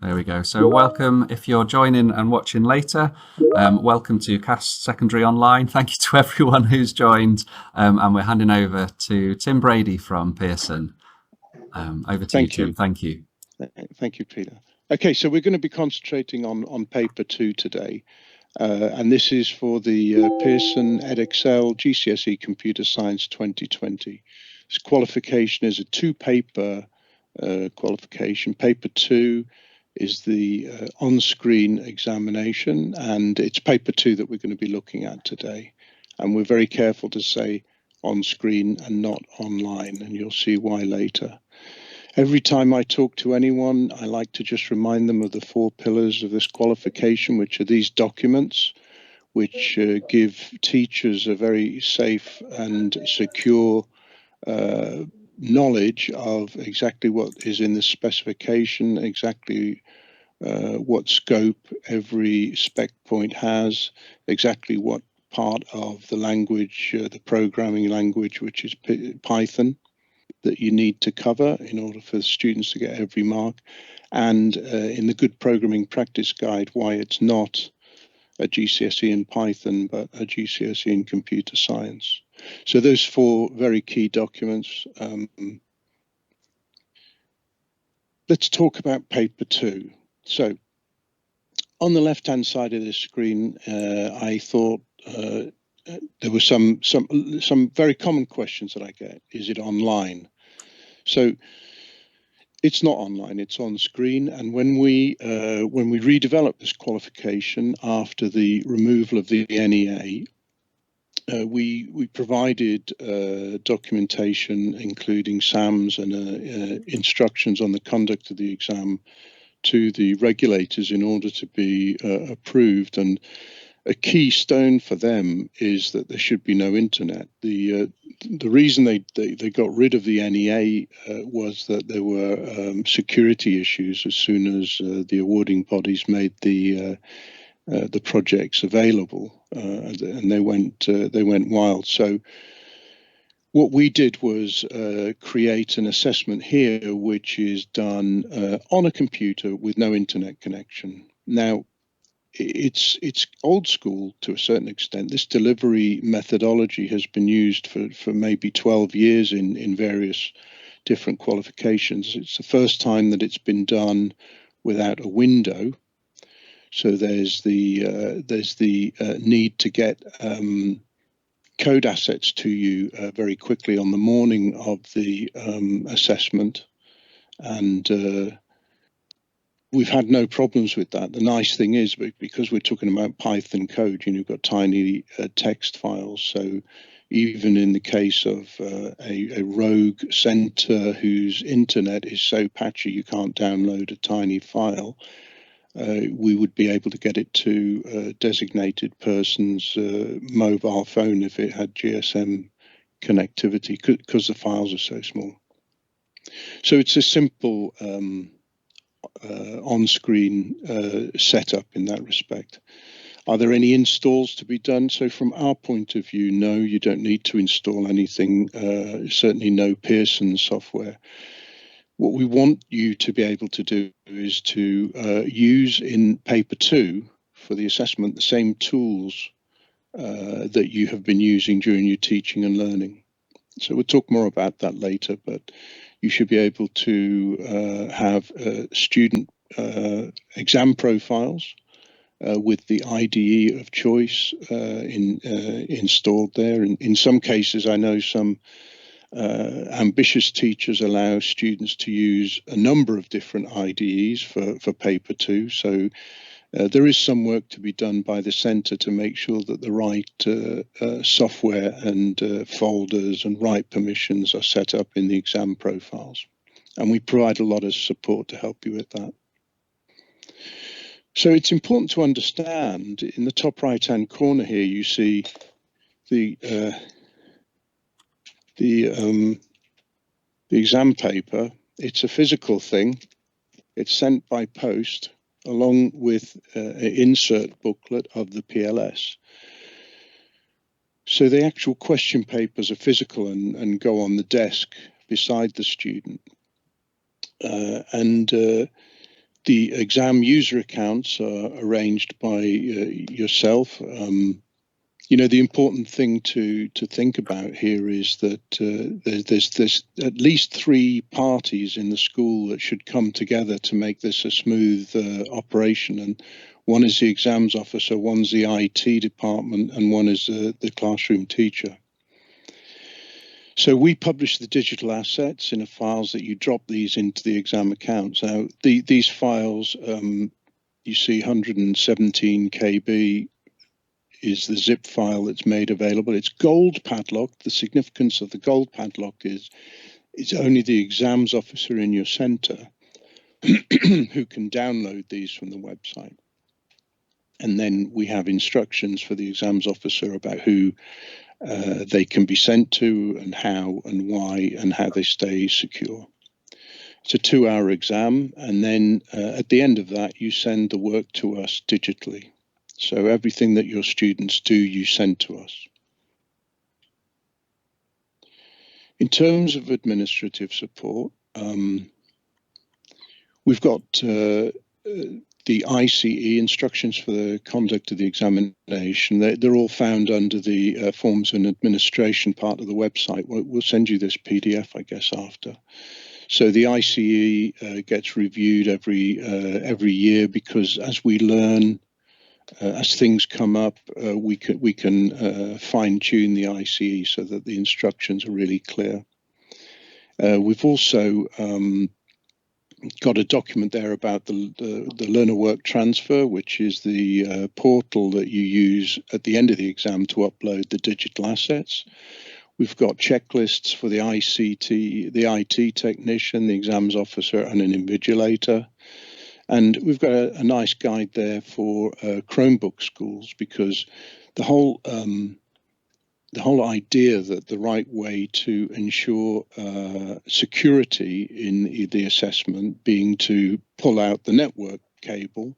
There we go. So welcome if you're joining and watching later. Welcome to CAS Secondary Online. Thank you to everyone who's joined. And we're handing over to Tim Brady from Pearson. Over to you, Tim. Thank you. Thank you, Peter. Okay, so we're going to be concentrating on paper 2 today. And this is for the Pearson Edexcel GCSE Computer Science 2020. This qualification is a 2-paper qualification. Paper 2 is the on-screen examination, and it's paper 2 that we're going to be looking at today. And we're very careful to say on-screen and not online, and you'll see why later. Every time I talk to anyone, I like to just remind them of the 4 pillars of this qualification, which are these documents, which give teachers a very safe and secure knowledge of exactly what is in the specification, exactly what scope every spec point has, exactly what part of the language, the programming language, which is Python, that you need to cover in order for the students to get every mark, and in the Good Programming Practice Guide, why it's not a GCSE in Python, but a GCSE in Computer Science. So those 4 very key documents. Let's talk about paper 2. So on the left-hand side of the screen, I thought there were some very common questions that I get. Is it online? So it's not online, it's on screen. And when we redeveloped this qualification after the removal of the NEA, we provided documentation, including SAMs and instructions on the conduct of the exam to the regulators in order to be approved. And a key stone for them is that there should be no internet. The reason they got rid of the NEA was that there were security issues as soon as the awarding bodies made the projects available, and they went wild. So what we did was create an assessment here, which is done on a computer with no internet connection. Now, it's old school to a certain extent. This delivery methodology has been used for maybe 12 years in various different qualifications. It's the first time that it's been done without a window. So there's the need to get code assets to you very quickly on the morning of the assessment, and we've had no problems with that. The nice thing is, because we're talking about Python code, you've got tiny text files. So even in the case of a rogue center whose internet is so patchy you can't download a tiny file, we would be able to get it to a designated person's mobile phone if it had GSM connectivity, because the files are so small. So it's a simple on-screen setup in that respect. Are there any installs to be done? So from our point of view, no, you don't need to install anything, certainly no Pearson software. What we want you to be able to do is to use in paper 2 for the assessment the same tools that you have been using during your teaching and learning. So we'll talk more about that later, but you should be able to have student exam profiles with the IDE of choice installed there. And in some cases, I know some ambitious teachers allow students to use a number of different IDEs for paper 2. So there is some work to be done by the centre to make sure that the right software and folders and right permissions are set up in the exam profiles. And we provide a lot of support to help you with that. So it's important to understand, in the top right-hand corner here, you see the exam paper. It's a physical thing. It's sent by post along with an insert booklet of the PLS. So the actual question papers are physical and go on the desk beside the student. And The exam user accounts are arranged by yourself. The important thing to think about here is that there's at least 3 parties in the school that should come together to make this a smooth operation. And one is the exams officer, one's the IT department, and one is the classroom teacher. So we publish the digital assets in files that you drop these into the exam accounts. Now, these files, you see 117 KB is the zip file that's made available. It's gold padlocked. The significance of the gold padlock is it's only the exams officer in your center who can download these from the website. And then we have instructions for the exams officer about who they can be sent to and how and why and how they stay secure. It's a 2-hour exam, and then at the end of that, you send the work to us digitally. So everything that your students do, you send to us. In terms of administrative support, we've got the ICE, instructions for the conduct of the examination. They're all found under the forms and administration part of the website. We'll send you this PDF, I guess, after. So the ICE gets reviewed every year, because as we learn, as things come up, we can fine-tune the ICE so that the instructions are really clear. We've also got a document there about the learner work transfer, which is the portal that you use at the end of the exam to upload the digital assets. We've got checklists for the ICT, the IT technician, the exams officer, and an invigilator. And we've got a nice guide there for Chromebook schools, because the whole idea that the right way to ensure security in the assessment being to pull out the network cable,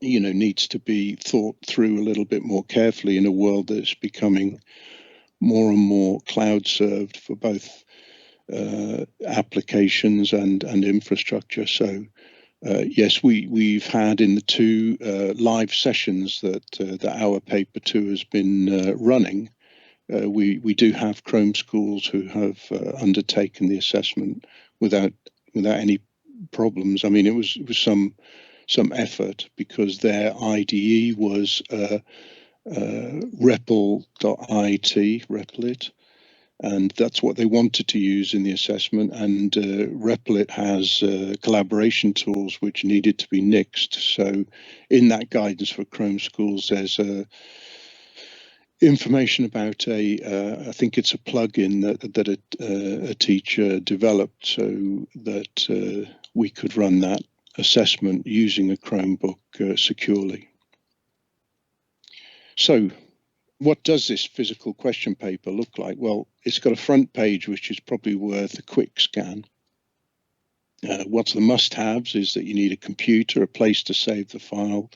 needs to be thought through a little bit more carefully in a world that's becoming more and more cloud served for both applications and infrastructure. So yes, we've had in the 2 live sessions that our paper 2 has been running. We do have Chrome schools who have undertaken the assessment without any problems. I mean, it was some effort, because their IDE was Replit, and that's what they wanted to use in the assessment. And Replit has collaboration tools which needed to be nixed. So in that guidance for Chrome schools, there's information about I think it's a plugin that a teacher developed so that we could run that assessment using a Chromebook securely. So what does this physical question paper look like? Well, it's got a front page, which is probably worth a quick scan. What's the must-haves is that you need a computer, a place to save the file,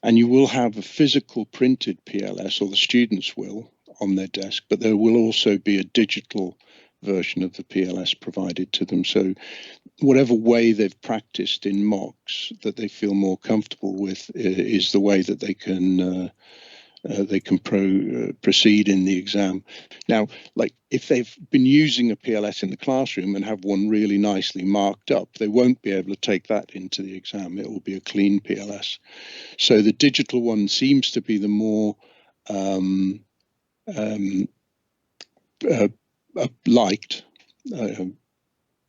and you will have a physical printed PLS, or the students will, on their desk, but there will also be a digital version of the PLS provided to them. So whatever way they've practiced in mocks that they feel more comfortable with is the way that they can proceed in the exam. Now, like if they've been using a PLS in the classroom and have one really nicely marked up, they won't be able to take that into the exam. It will be a clean PLS. So the digital one seems to be the more liked,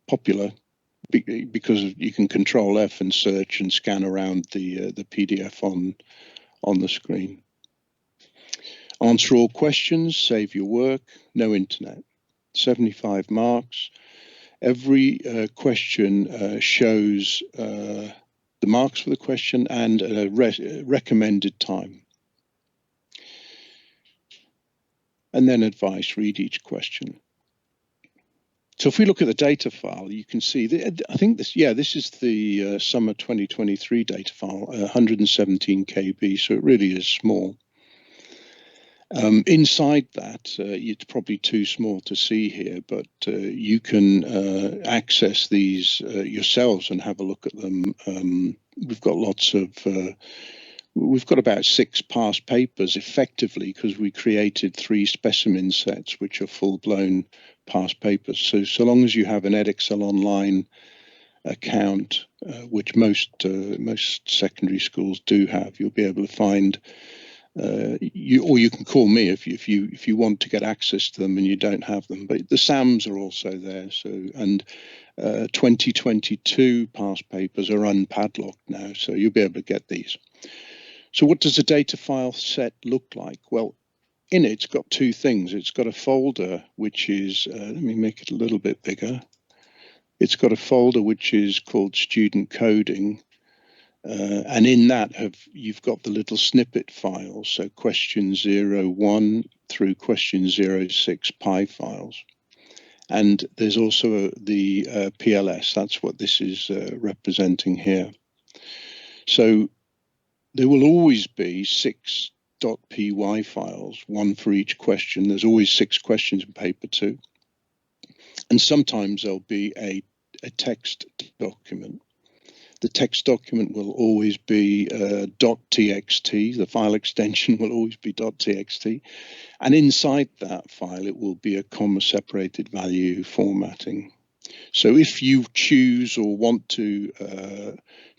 popular, because you can Control F and search and scan around the PDF on the screen. Answer all questions, save your work, no internet. 75 marks. Every question shows the marks for the question and a recommended time. And then advice, read each question. So if we look at the data file, you can see, I think this is the summer 2023 data file, 117 KB, so it really is small. Inside that, it's probably too small to see here, but you can access these yourselves and have a look at them. We've got we've got about 6 past papers effectively, because we created 3 specimen sets, which are full-blown past papers. So long as you have an Edexcel Online account, which most secondary schools do have, you'll be able to find. You can call me if you want to get access to them and you don't have them. But the SAMs are also there. So, and 2022 past papers are unpadlocked now, so you'll be able to get these. So what does a data file set look like? Well, in it's got 2 things. It's got a folder which is, let me make it a little bit bigger. It's got a folder which is called student coding. And in that you've got the little snippet files, so question 01 through question 06 Pi files. And there's also the PLS, that's what this is representing here. So there will always be 6.py files, 1 for each question. There's always 6 questions in paper 2. And sometimes there'll be a text document. The text document will always be .txt. The file extension will always be .txt. And inside that file, it will be a comma-separated value formatting. So if you choose or want to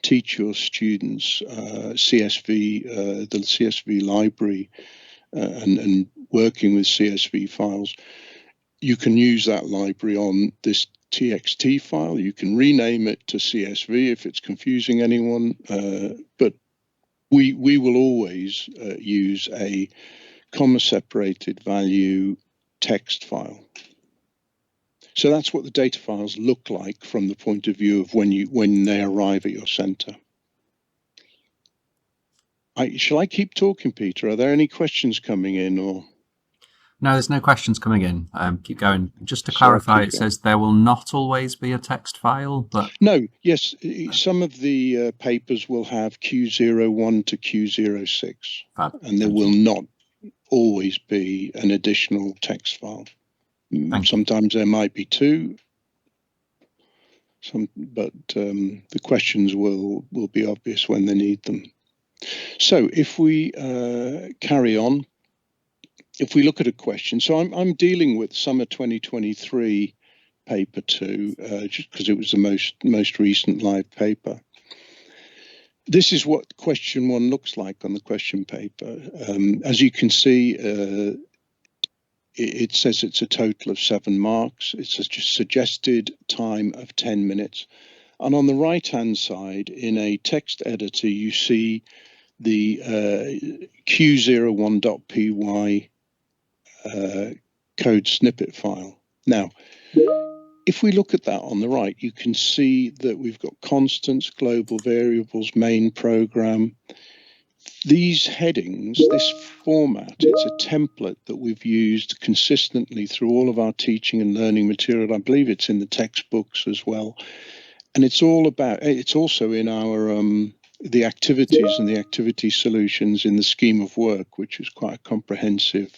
teach your students CSV, the CSV library, and working with CSV files, you can use that library on this TXT file. You can rename it to CSV if it's confusing anyone, but we will always use a comma-separated value text file. So that's what the data files look like from the point of view of when they arrive at your center. Shall I keep talking, Peter? Are there any questions coming in, or? No, there's no questions coming in. Keep going. Just to clarify, it says there will not always be a text file, but... No, yes, some of the papers will have Q01 to Q06, and there will not always be an additional text file. Sometimes there might be 2, but the questions will be obvious when they need them. So if we carry on, if we look at a question, so I'm dealing with summer 2023 paper 2, just because it was the most recent live paper. This is what question 1 looks like on the question paper. As you can see, it says it's a total of 7 marks. It's a suggested time of 10 minutes. And on the right-hand side, in a text editor, you see the Q01.py code snippet file. Now, if we look at that on the right, you can see that we've got constants, global variables, main program. These headings, this format, it's a template that we've used consistently through all of our teaching and learning material. I believe it's in the textbooks as well. And it's also in our the activities and the activity solutions in the scheme of work, which is quite a comprehensive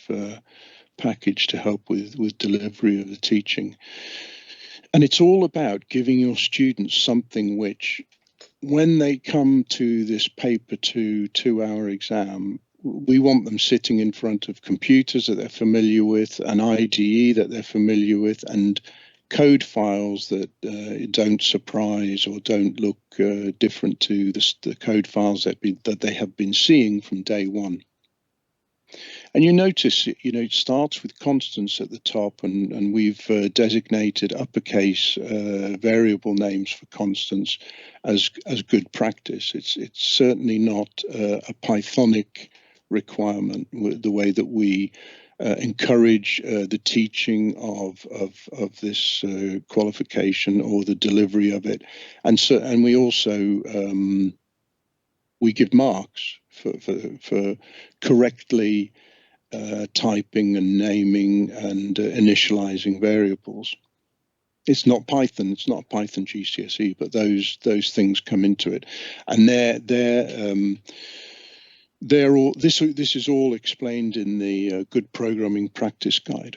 package to help with delivery of the teaching. And it's all about giving your students something which, when they come to this paper 2 2-hour exam, we want them sitting in front of computers that they're familiar with, an IDE that they're familiar with, and code files that don't surprise or don't look different to the code files that they have been seeing from day 1. And you notice, it starts with constants at the top, and we've designated uppercase variable names for constants as good practice. It's certainly not a Pythonic requirement, the way that we encourage the teaching of this qualification or the delivery of it. And we also we give marks for correctly typing and naming and initializing variables. It's not Python. It's not Python GCSE, but those things come into it, and They're all this is all explained in the Good Programming Practice Guide.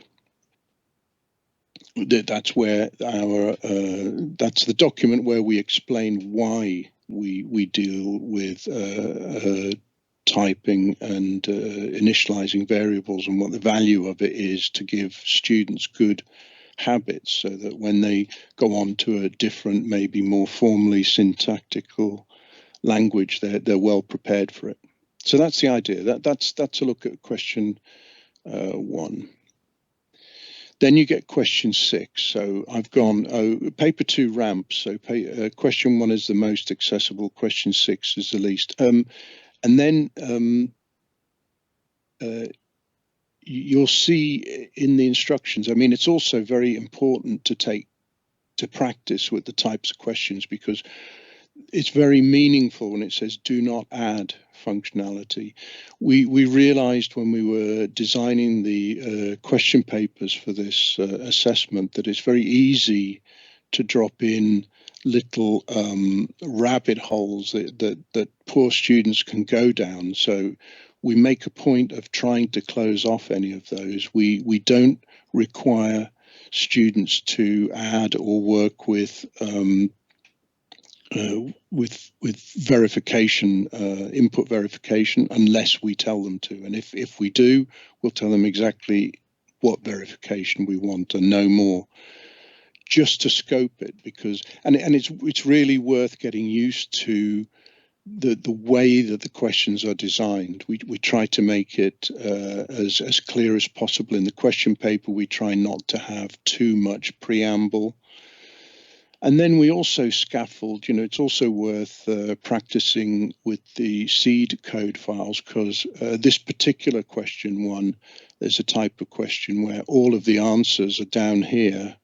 That's where that's the document where we explain why we deal with typing and initializing variables, and what the value of it is to give students good habits, so that when they go on to a different, maybe more formally syntactical language, they're well prepared for it. So that's the idea. That's a look at question 1. Then you get question 6. So I've gone paper 2 ramps. So question 1 is the most accessible. Question 6 is the least. And then you'll see in the instructions. I mean, it's also very important to practice with the types of questions, because it's very meaningful when it says do not add functionality. We realized when we were designing the question papers for this assessment that it's very easy to drop in little rabbit holes that poor students can go down. So we make a point of trying to close off any of those. We don't require students to add or work with verification, input verification, unless we tell them to. And if we do, we'll tell them exactly what verification we want and no more, just to scope it. Because and it's really worth getting used to the way that the questions are designed. We try to make it as clear as possible in the question paper. We try not to have too much preamble. And then we also scaffold, it's also worth practicing with the seed code files, because this particular question 1, there's a type of question where all of the answers are down here.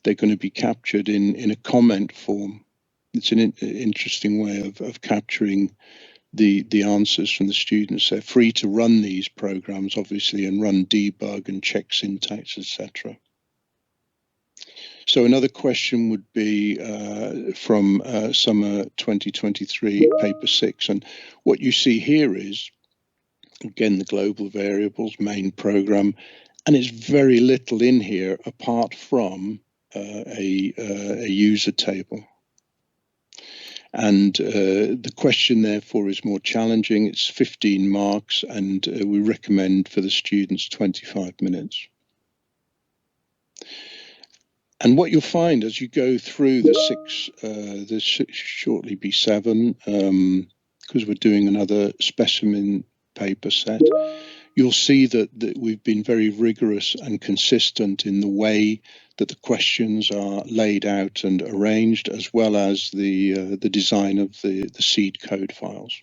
They're going to be captured in a comment form. It's an interesting way of capturing the answers from the students. They're free to run these programs, obviously, and run debug and check syntax, etc. So another question would be from summer 2023, paper 6. And what you see here is, again, the global variables, main program, and it's very little in here apart from a user table. And the question, therefore, is more challenging. It's 15 marks, and we recommend for the students 25 minutes. And what you'll find as you go through the 6, there's shortly be 7, because we're doing another specimen paper set, you'll see that we've been very rigorous and consistent in the way that the questions are laid out and arranged, as well as the design of the seed code files.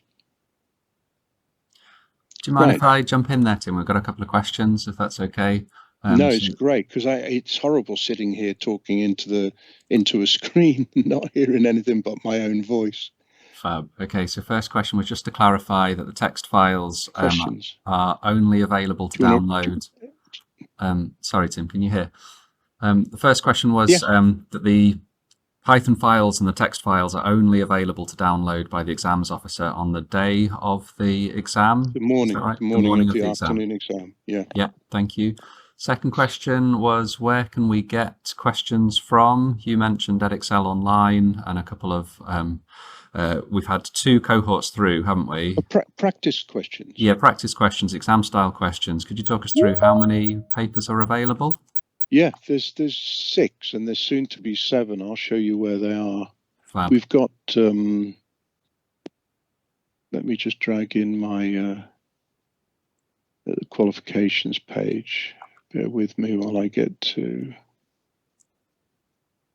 Do you mind if I jump in there, Tim? We've got a couple of questions, if that's okay. No, it's great, because it's horrible sitting here talking into a screen, not hearing anything but my own voice. Fab. Okay, so first question was just to clarify that the text files are only available to download. Sorry, Tim, can you hear? The first question was that the Python files and the text files are only available to download by the exams officer on the day of the exam. The morning, right? the morning of the afternoon exam. Yeah. Yeah, thank you. Second question was, where can we get questions from? You mentioned Edexcel Online and a couple of, we've had 2 cohorts through, haven't we? Practice questions. Yeah, practice questions, exam style questions. Could you talk us through how many papers are available? Yeah, there's 6 and there's soon to be 7. I'll show you where they are. Fab. We've got, let me just drag in my qualifications page. Bear with me while I get to.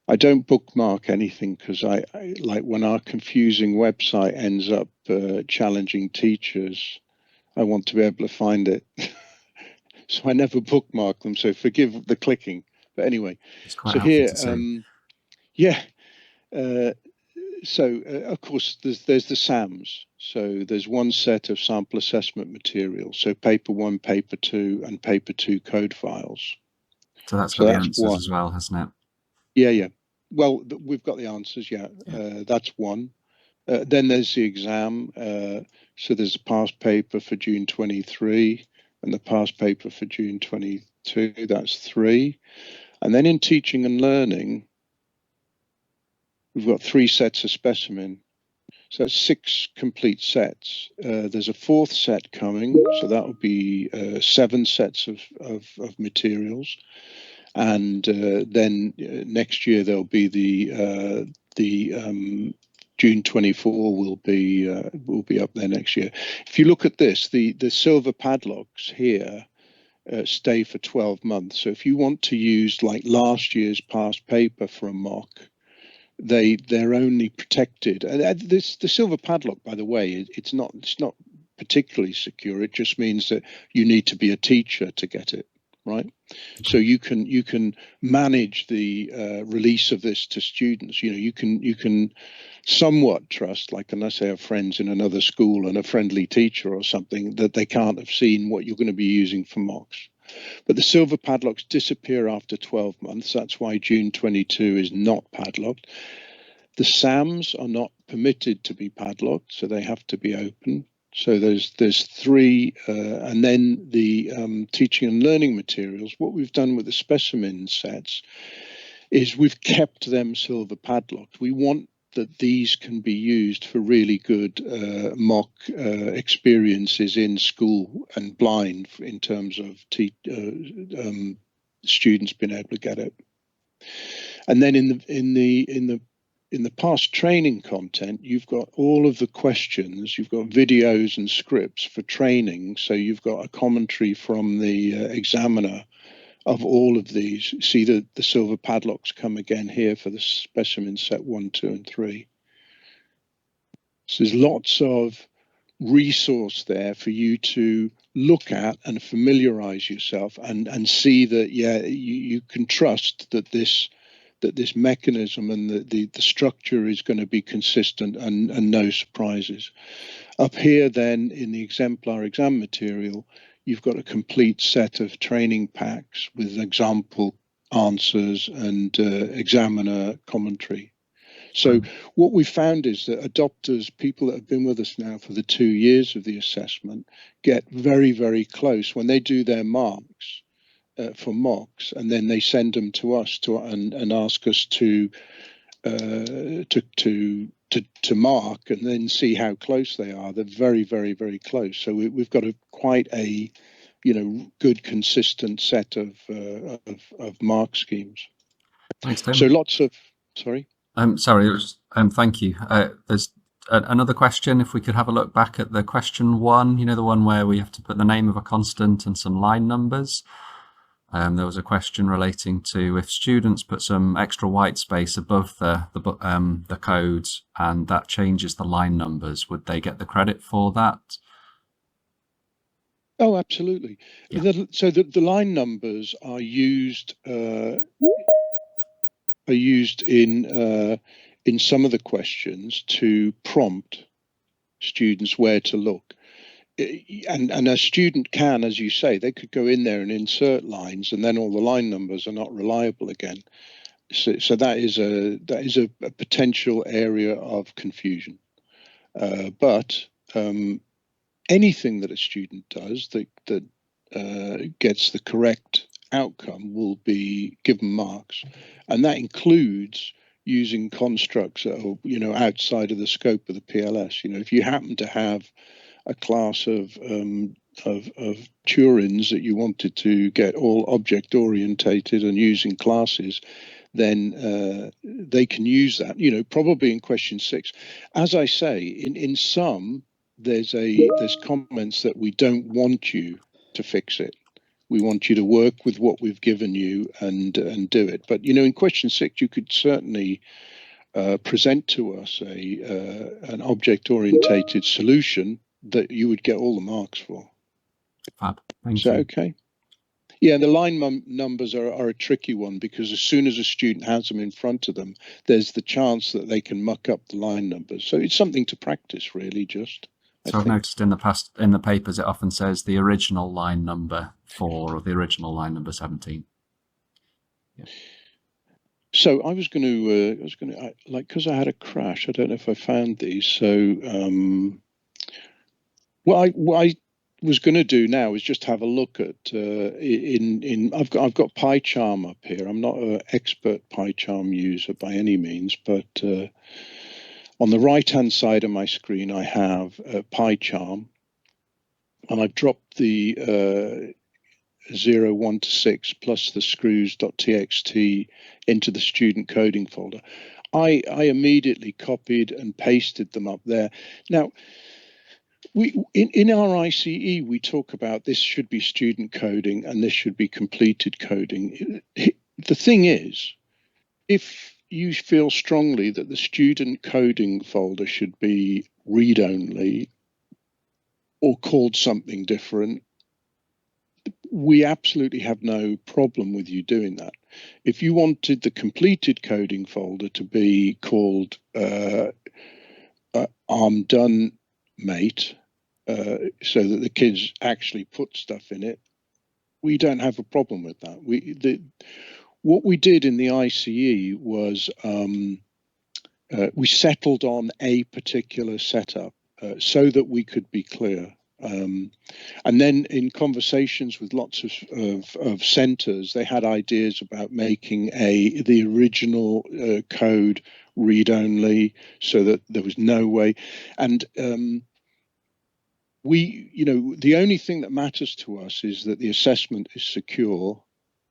I don't bookmark anything, because I like when our confusing website ends up challenging teachers, I want to be able to find it. So I never bookmark them, so forgive the clicking. But anyway, so here, so of course there's the SAMs. So there's one set of sample assessment materials. So paper 1, paper 2, and paper 2 code files. So that's got the answers as well, hasn't it? Yeah. Well, we've got the answers. Yeah. That's 1. Then there's the exam. So there's a past paper for June 23 and the past paper for June 22. That's 3. And then in teaching and learning, we've got 3 sets of specimen. So that's 6 complete sets. There's a 4th set coming, so that will be 7 sets of materials. And then next year there'll be the June 24 will be up there next year. If you look at this, the silver padlocks here stay for 12 months. So if you want to use like last year's past paper for a mock, they're only protected. The silver padlock, by the way, it's not particularly secure. It just means that you need to be a teacher to get it, right? So you can manage the release of this to students. You can somewhat trust, like unless they have friends in another school and a friendly teacher or something, that they can't have seen what you're going to be using for mocks. But the silver padlocks disappear after 12 months. That's why June 22 is not padlocked. The SAMs are not permitted to be padlocked, so they have to be open. So there's 3, and then the teaching and learning materials. What we've done with the specimen sets is we've kept them silver padlocked. We want that these can be used for really good mock experiences in school and blind in terms of students being able to get it. And then in the past training content, you've got all of the questions, you've got videos and scripts for training. So you've got a commentary from the examiner of all of these. See the silver padlocks come again here for the specimen set 1, 2, and 3. So there's lots of resource there for you to look at and familiarize yourself and see that, yeah, you can trust that this mechanism and the structure is going to be consistent and no surprises. Up here then in the exemplar exam material, you've got a complete set of training packs with example answers and examiner commentary. So what we found is that adopters, people that have been with us now for the 2 years of the assessment, get very, very close when they do their marks for mocks, and then they send them to us and ask us to mark and then see how close they are. They're very, very, very close. So we've got quite a good consistent set of mark schemes. Thanks, Tim. So lots of sorry. Sorry, it was, thank you. There's another question. If we could have a look back at the question 1, the one where we have to put the name of a constant and some line numbers. There was a question relating to if students put some extra white space above the codes and that changes the line numbers, would they get the credit for that? Oh, absolutely. Yeah. So the line numbers are used in some of the questions to prompt students where to look. And a student can, as you say, they could go in there and insert lines, and then all the line numbers are not reliable again. So that is a potential area of confusion. But anything that a student does that gets the correct outcome will be given marks, and that includes using constructs that are outside of the scope of the PLS. If you happen to have a class of Turins that you wanted to get all object orientated and using classes, then they can use that. Probably in question 6, as I say, in some there's comments that we don't want you to fix it. We want you to work with what we've given you and do it. But in question 6, you could certainly present to us an object orientated solution that you would get all the marks for. Fab. Thank you. Okay? Yeah, the line numbers are a tricky one, because as soon as a student has them in front of them, there's the chance that they can muck up the line numbers. So it's something to practice, really, just. So I've noticed in the papers, it often says the original line number 4 or the original line number 17. Yeah. So I was going to, because I had a crash. I don't know if I found these. So what I was going to do now is just have a look at I've got PyCharm up here. I'm not an expert PyCharm user by any means, but on the right hand side of my screen I have PyCharm, and I've dropped the 0, 1 to 6 plus the screws.txt into the student coding folder. I immediately copied and pasted them up there. Now, in our ICE, we talk about this should be student coding and this should be completed coding. The thing is, if you feel strongly that the student coding folder should be read-only or called something different, we absolutely have no problem with you doing that. If you wanted the completed coding folder to be called I'm done, mate, so that the kids actually put stuff in it, we don't have a problem with that. What we did in the ICE was we settled on a particular setup so that we could be clear. And then in conversations with lots of centres, they had ideas about making the original code read only, so that there was no way. And the only thing that matters to us is that the assessment is secure,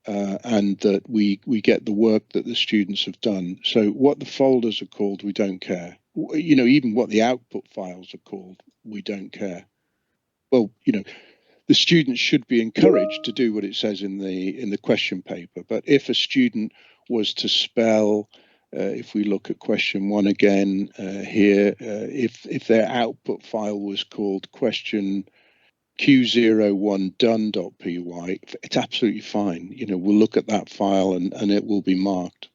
and that we get the work that the students have done. So what the folders are called, we don't care. Even what the output files are called, we don't care. Well, the students should be encouraged to do what it says in the question paper. But if a student was to spell, if we look at question 1 again here, if their output file was called question Q01 done.py, it's absolutely fine. We'll look at that file and it will be marked.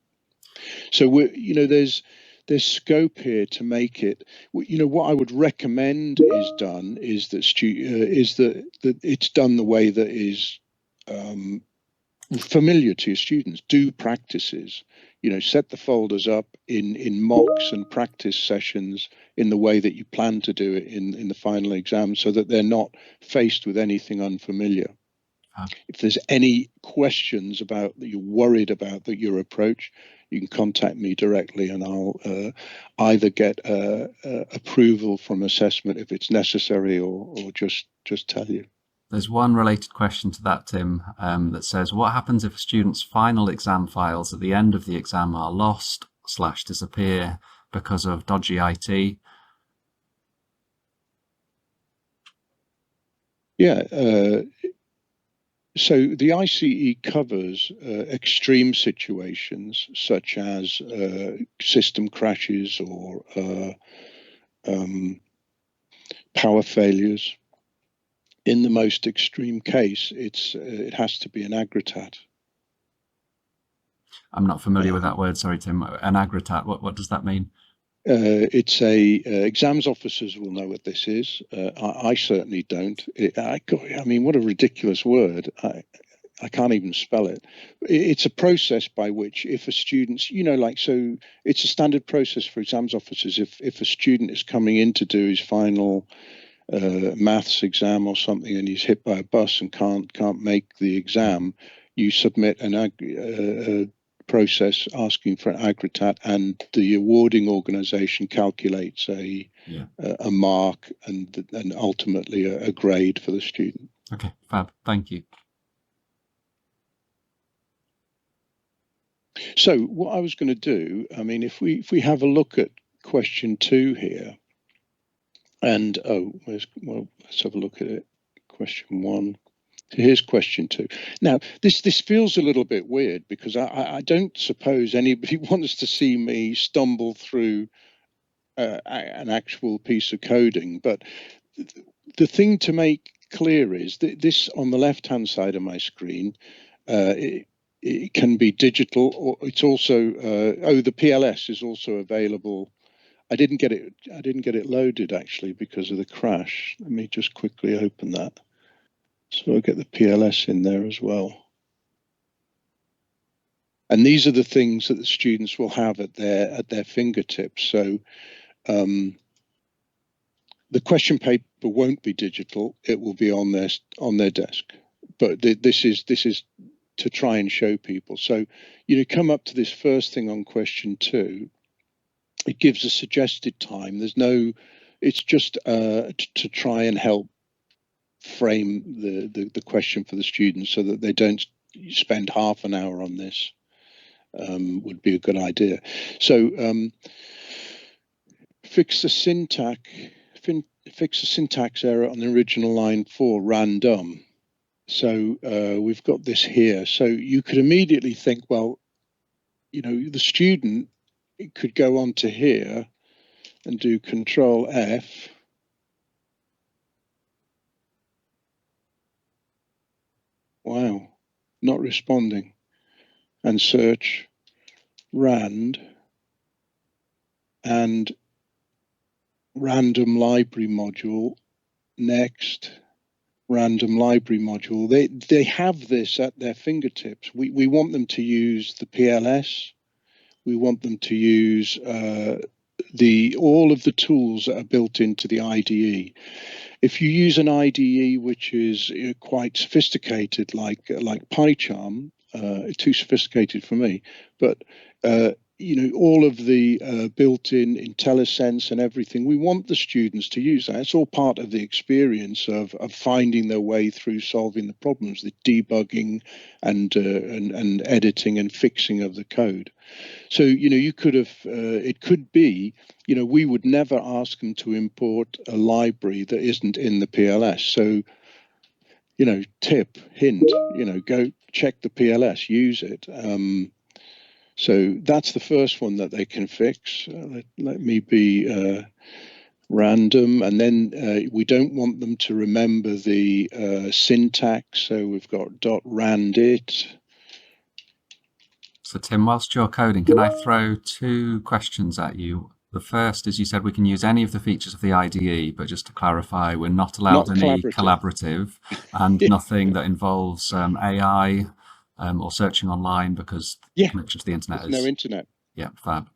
So there's scope here to make it. What I would recommend is done is that it's done the way that is familiar to your students. Do practices. Set the folders up in mocks and practice sessions in the way that you plan to do it in the final exam, so that they're not faced with anything unfamiliar. If there's any questions about that you're worried about your approach, you can contact me directly, and I'll either get approval from assessment if it's necessary, or just tell you. There's one related question to that, Tim, that says, what happens if a student's final exam files at the end of the exam are lost / disappear because of dodgy IT? Yeah. So the ICE covers extreme situations such as system crashes or power failures. In the most extreme case, it has to be an aggregat. I'm not familiar with that word. Sorry, Tim. An aggregat. What does that mean? It's exams officers will know what this is. I certainly don't. I mean, what a ridiculous word. I can't even spell it. It's a process by which, if a student's, so it's a standard process for exams officers. If a student is coming in to do his final maths exam or something, and he's hit by a bus and can't make the exam, you submit a process asking for an aggregat, and the awarding organisation calculates a mark and ultimately a grade for the student. Okay, fab. Thank you. So what I was going to do, I mean, if we have a look at question 2 here, and let's have a look at it. Question 1. Here's question 2. Now, this feels a little bit weird, because I don't suppose anybody wants to see me stumble through an actual piece of coding. But the thing to make clear is that this, on the left-hand side of my screen, it can be digital, or it's also the PLS is also available. I didn't get it loaded actually because of the crash. Let me just quickly open that. So I'll get the PLS in there as well. And these are the things that the students will have at their fingertips. So the question paper won't be digital; it will be on their desk. But this is to try and show people. So come up to this first thing on question 2. It gives a suggested time. There's no. It's just to try and help frame the question for the students so that they don't spend half an hour on this. Would be a good idea. So fix the syntax error on the original line 4, random. So we've got this here. So you could immediately think, well, the student could go on to here and do Control F. Wow, not responding. And search rand and random library module. Next, random library module. They have this at their fingertips. We want them to use the PLS. We want them to use all of the tools that are built into the IDE. If you use an IDE which is quite sophisticated, like PyCharm, too sophisticated for me, but all of the built-in IntelliSense and everything, we want the students to use that. It's all part of the experience of finding their way through solving the problems, the debugging and editing and fixing of the code. So you could have it could be we would never ask them to import a library that isn't in the PLS. So tip, hint, go check the PLS, use it. So that's the first one that they can fix. Let me be random, and then we don't want them to remember the syntax. So we've got .randit. So Tim, whilst you're coding, can I throw 2 questions at you? The first is, you said we can use any of the features of the IDE, but just to clarify, we're not allowed any collaborative and nothing that involves AI or searching online, because connection to the internet is no internet. Yeah, fab.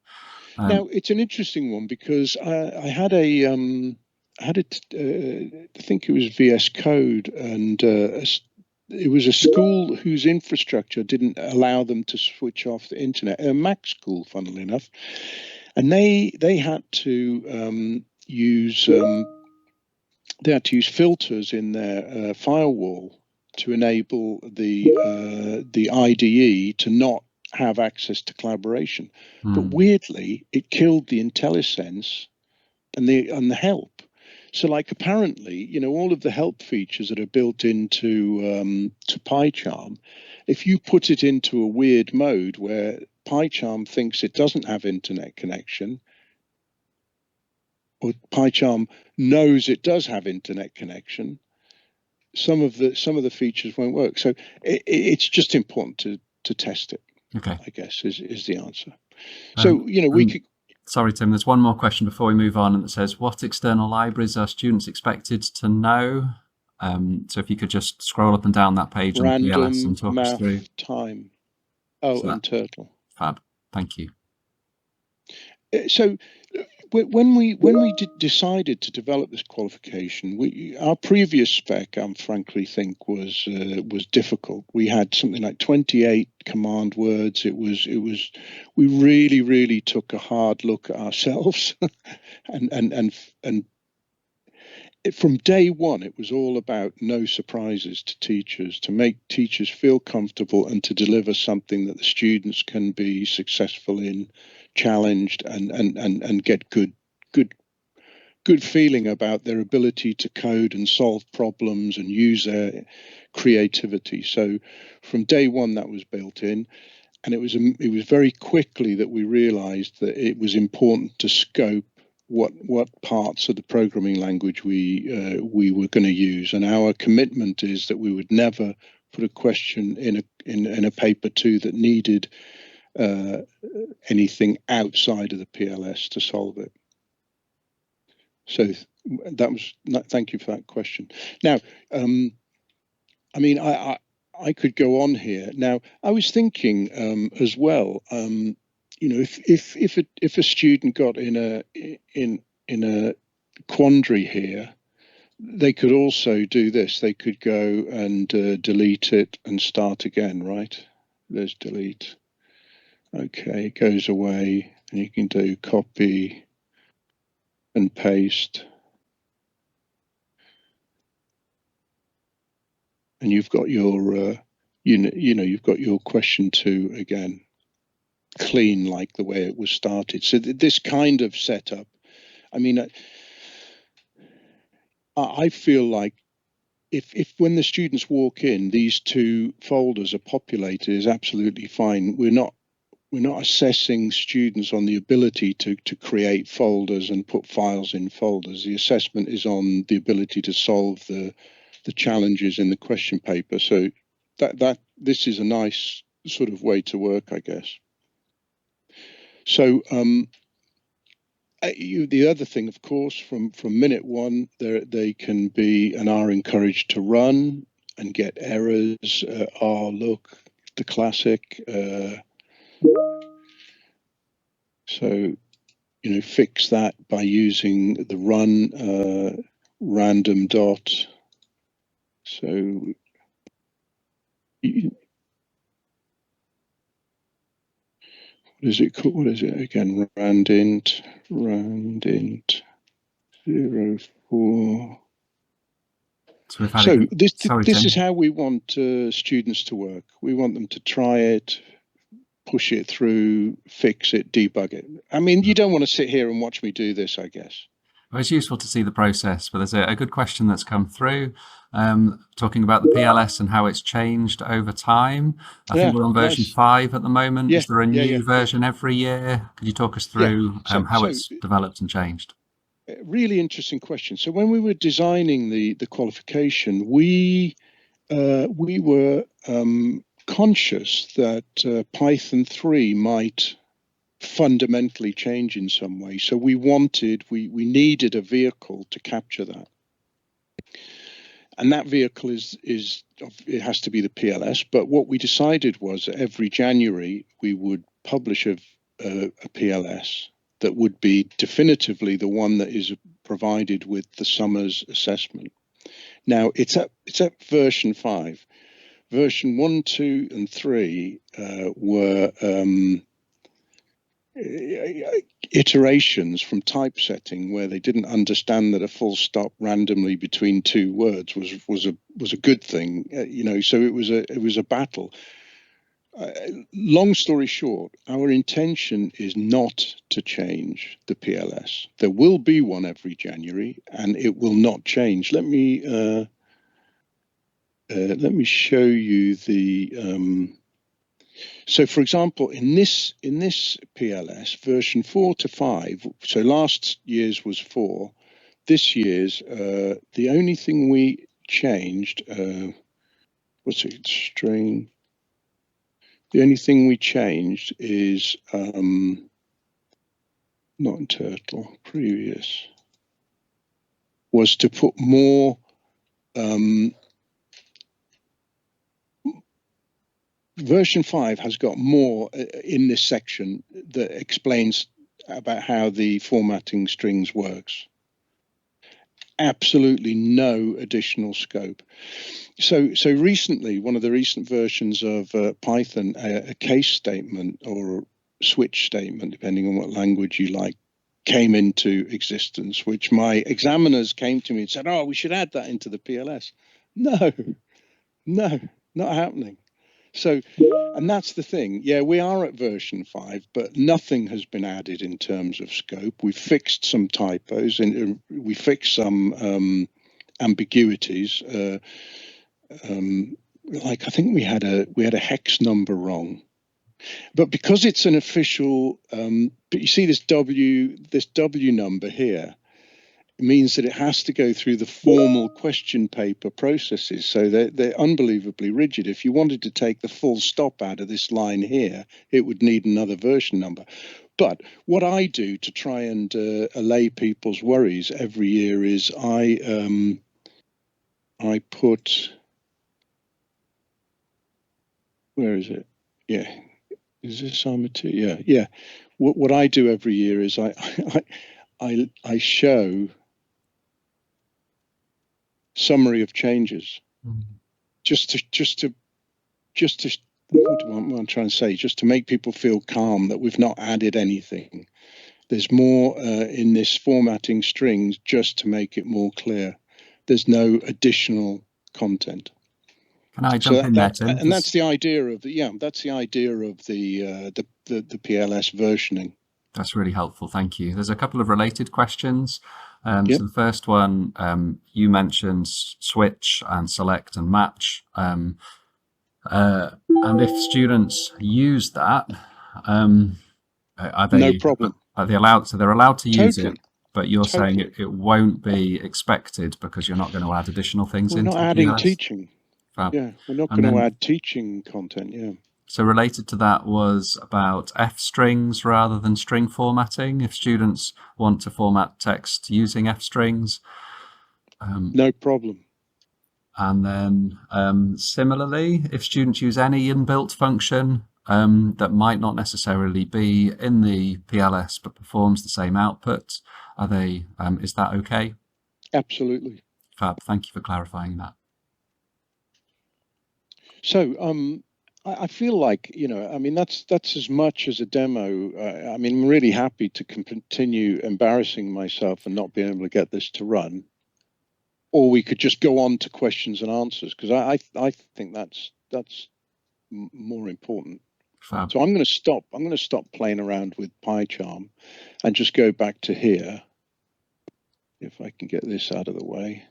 Now it's an interesting one, because I had I think it was VS Code, and it was a school whose infrastructure didn't allow them to switch off the internet. A Mac school, funnily enough, and they had to use filters in their firewall to enable the IDE to not have access to collaboration. But weirdly, it killed the IntelliSense and the help. So, like, apparently, all of the help features that are built into to PyCharm, if you put it into a weird mode where PyCharm thinks it doesn't have internet connection, or PyCharm knows it does have internet connection, some of the features won't work. So it's just important to test it. Okay, I guess is the answer. So we could. Sorry, Tim, there's one more question before we move on, and it says, what external libraries are students expected to know? So if you could just scroll up and down that page on the PLS and talk us through. Time. And Turtle. Fab. Thank you. So when we decided to develop this qualification, our previous spec, I frankly think, was difficult. We had something like 28 command words. We really took a hard look at ourselves, and from day one, it was all about no surprises to teachers, to make teachers feel comfortable and to deliver something that the students can be successful in, challenged, and get good feeling about their ability to code and solve problems and use their creativity. So from day one, that was built in. And it was very quickly that we realized that it was important to scope what parts of the programming language we were going to use. And our commitment is that we would never put a question in a paper 2 that needed anything outside of the PLS to solve it. So that was, thank you for that question. Now, I mean, I could go on here. Now, I was thinking as well. If a student got in a quandary here, they could also do this. They could go and delete it and start again, right? There's delete. Okay, it goes away, and you can do copy and paste. And you've got your, you've got your question 2 again, clean like the way it was started. So this kind of setup, I mean, I feel like if when the students walk in, these 2 folders are populated, is absolutely fine. We're not assessing students on the ability to create folders and put files in folders. The assessment is on the ability to solve the challenges in the question paper. So that this is a nice sort of way to work, I guess. So the other thing, of course, from minute 1, they can be and are encouraged to run and get errors. Look, the classic. So fix that by using the run random dot. So what is it called? What is it again? Randint 04. So this is how we want students to work. We want them to try it, push it through, fix it, debug it. I mean, you don't want to sit here and watch me do this, I guess. Well, it's useful to see the process, but there's a good question that's come through talking about the PLS and how it's changed over time. I think we're on version 5 at the moment. Is there a new version every year? Could you talk us through how it's developed and changed? Really interesting question. So when we were designing the qualification, we were conscious that Python 3 might fundamentally change in some way. So we needed a vehicle to capture that. And that vehicle it has to be the PLS. But what we decided was that every January we would publish a PLS that would be definitively the one that is provided with the summer's assessment. Now it's at version 5. Version 1, 2, and 3 were iterations from typesetting where they didn't understand that a full stop randomly between 2 words was a good thing. So it was a battle. Long story short, our intention is not to change the PLS. There will be one every January, and it will not change. Let me show you the. So, for example, in this PLS version 4 to 5. So last year's was 4. This year's the only thing we changed. What's it? String. The only thing we changed is not in Turtle, previous, was to put more version 5 has got more in this section that explains about how the formatting strings works. Absolutely no additional scope. So recently, one of the recent versions of Python, a case statement or switch statement, depending on what language you like, came into existence, which my examiners came to me and said, "Oh, we should add that into the PLS." No, not happening. So, and that's the thing. Yeah, we are at version 5, but nothing has been added in terms of scope. We've fixed some typos and we fixed some ambiguities. Like I think we had a hex number wrong, but because it's an official, but you see this W number here, it means that it has to go through the formal question paper processes. So they're unbelievably rigid. If you wanted to take the full stop out of this line here, it would need another version number. But what I do to try and allay people's worries every year is I put where is it? Yeah. Is this Armor 2? Yeah, yeah. What I do every year is I show summary of changes, just to what do I'm trying to say? Just to make people feel calm that we've not added anything. There's more in this formatting strings just to make it more clear. There's no additional content. Can I jump in there, Tim? And that's the idea of the PLS versioning. That's really helpful. Thank you. There's a couple of related questions. Yep. So the first one, you mentioned switch and select and match. And if students use that, are they no problem? Are they allowed? So they're allowed to use Totally. it, but you're saying it won't be expected because you're not going to add additional things into We're not the adding PLS? teaching. Fab. Yeah, we're not going to add teaching content. Yeah. So related to that was about F strings rather than string formatting. If students want to format text using F strings. No problem. And then similarly, if students use any inbuilt function that might not necessarily be in the PLS but performs the same output, are they? Is that okay? Absolutely. Fab. Thank you for clarifying that. So I feel like, I mean, that's as much as a demo. I mean, I'm really happy to continue embarrassing myself and not being able to get this to run. Or we could just go on to questions and answers, because I think that's more important. Fab. So I'm going to stop playing around with PyCharm and just go back to here. If I can get this out of the way.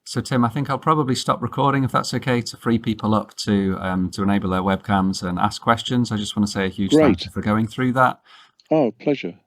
So Tim, I think I'll probably stop recording if that's okay, to free people up to enable their webcams and ask questions. I just want to say a huge thank you for going through that. Oh, pleasure.